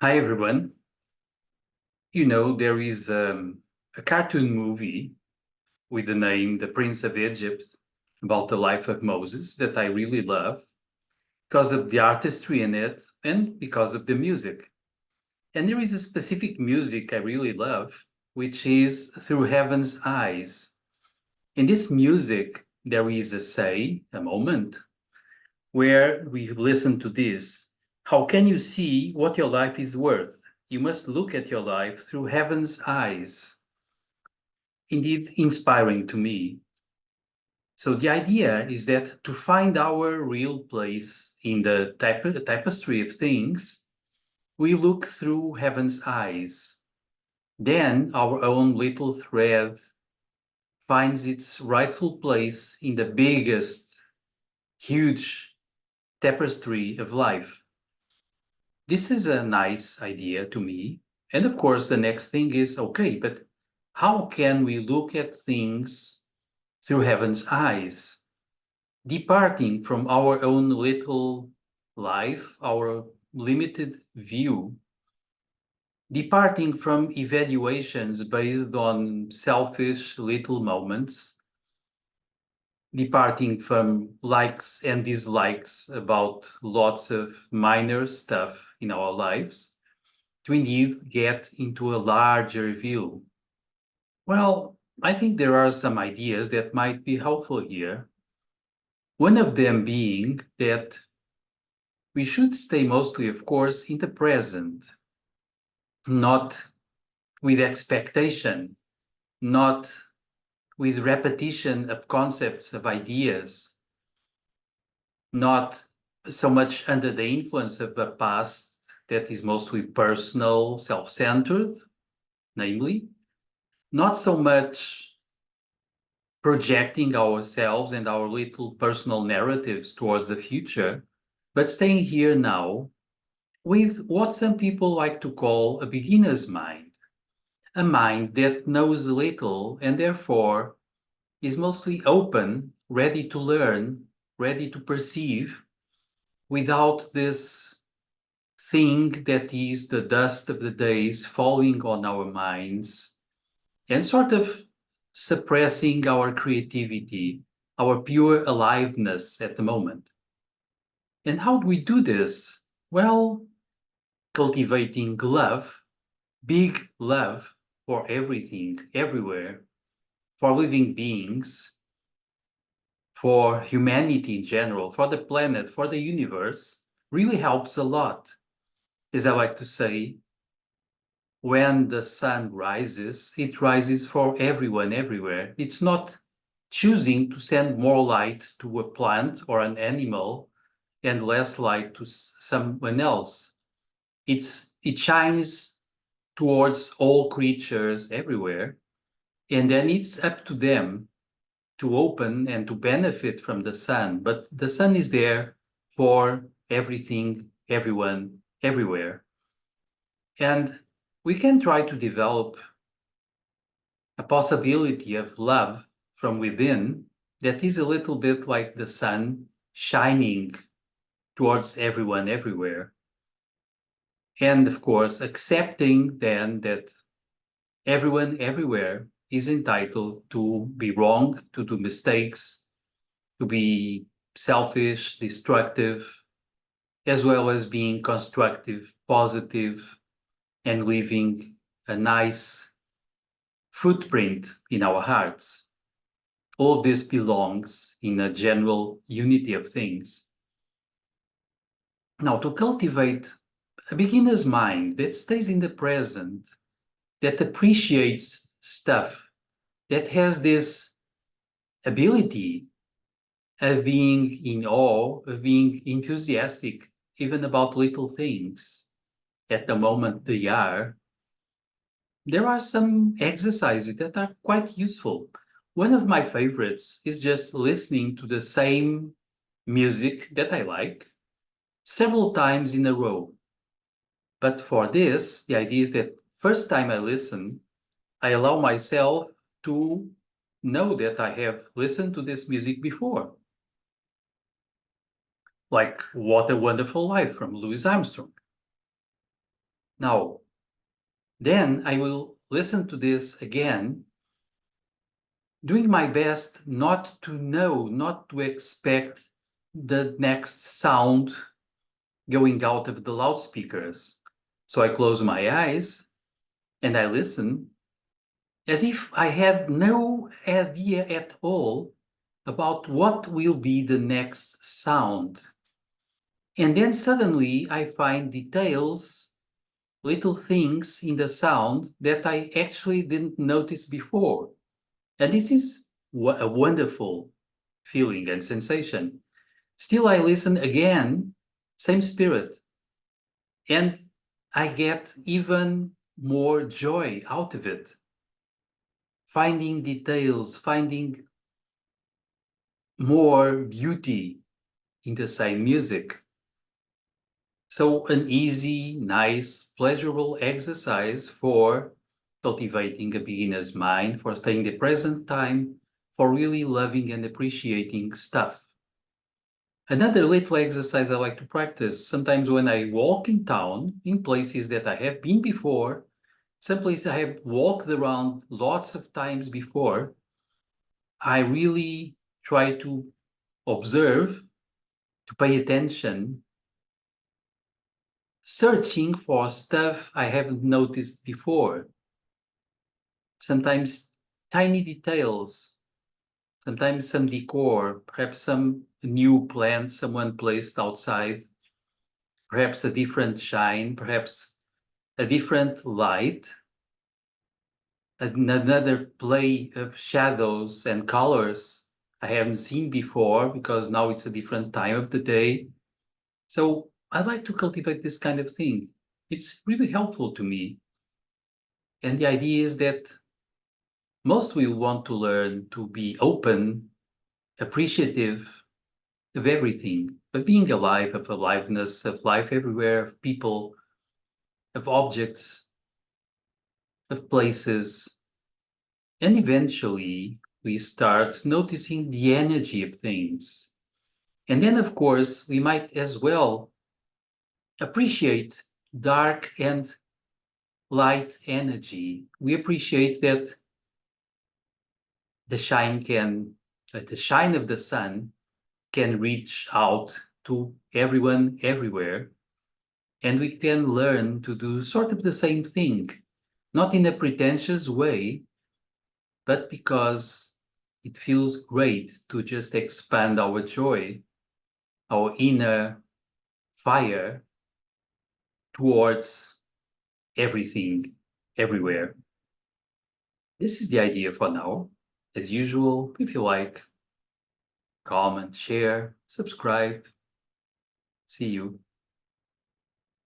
Hi, everyone. There is a cartoon movie with the name The Prince of Egypt about the life of Moses that I really love because of the artistry in it and because of the music. And there is a specific music I really love, which is Through Heaven's Eyes. In this music, there is a moment where we listen to this. How can you see what your life is worth? You must look at your life through heaven's eyes. Indeed, inspiring to me. So the idea is that to find our real place in the tapestry of things, we look through heaven's eyes. Then our own little thread finds its rightful place in the biggest, huge tapestry of life. This is a nice idea to me. And of course, the next thing is okay, but how can we look at things through heaven's eyes, departing from our own little life, our limited view, departing from evaluations based on selfish little moments, departing from likes and dislikes about lots of minor stuff in our lives, to indeed get into a larger view? Well, I think there are some ideas that might be helpful here. One of them being that we should stay mostly, of course, in the present, not with expectation, not with repetition of concepts, of ideas, not so much under the influence of a past that is mostly personal, self-centered, namely, not so much projecting ourselves and our little personal narratives towards the future, but staying here now with what some people like to call a beginner's mind, a mind that knows little and therefore is mostly open, ready to learn, ready to perceive, without this thing that is the dust of the days falling on our minds and sort of suppressing our creativity, our pure aliveness at the moment. And how do we do this? Well, cultivating love, big love for everything, everywhere, for living beings, for humanity in general, for the planet, for the universe, really helps a lot. As I like to say, when the sun rises, it rises for everyone everywhere. It's not choosing to send more light to a plant or an animal and less light to someone else. It shines towards all creatures everywhere, and then it's up to them to open and to benefit from the sun. But the sun is there for everything, everyone, everywhere. And we can try to develop a possibility of love from within that is a little bit like the sun shining towards everyone everywhere. And of course, accepting then that everyone everywhere is entitled to be wrong, to do mistakes, to be selfish, destructive, as well as being constructive, positive, and leaving a nice footprint in our hearts. All of this belongs in a general unity of things. Now, to cultivate a beginner's mind that stays in the present, that appreciates stuff, that has this ability of being in awe, of being enthusiastic, even about little things at the moment they are, there are some exercises that are quite useful. One of my favorites is just listening to the same music that I like several times in a row. But for this, the idea is that first time I listen, I allow myself to know that I have listened to this music before. Like What a Wonderful Life from Louis Armstrong. Now, then I will listen to this again, doing my best not to know, not to expect the next sound going out of the loudspeakers. So I close my eyes and I listen as if I had no idea at all about what will be the next sound. And then suddenly I find details, little things in the sound that I actually didn't notice before. And this is a wonderful feeling and sensation. Still, I listen again, same spirit, and I get even more joy out of it. Finding details, finding more beauty in the same music. So an easy, nice, pleasurable exercise for cultivating a beginner's mind, for staying the present time, for really loving and appreciating stuff. Another little exercise I like to practice, sometimes when I walk in town, in places that I have been before, some places I have walked around lots of times before, I really try to observe, to pay attention, searching for stuff I haven't noticed before. Sometimes tiny details, sometimes some decor, perhaps some new plant someone placed outside, perhaps a different shine, perhaps a different light, another play of shadows and colors I haven't seen before because now it's a different time of the day. So I like to cultivate this kind of thing. It's really helpful to me. And the idea is that most will want to learn to be open, appreciative of everything, of being alive, of aliveness, of life everywhere, of people, of objects, of places. And eventually, we start noticing the energy of things. And then, of course, we might as well appreciate dark and light energy. We appreciate that the the shine of the sun can reach out to everyone everywhere, and we can learn to do sort of the same thing, not in a pretentious way, but because it feels great to just expand our joy, our inner fire towards everything, everywhere. This is the idea for now. As usual, if you like, comment, share, subscribe. See you.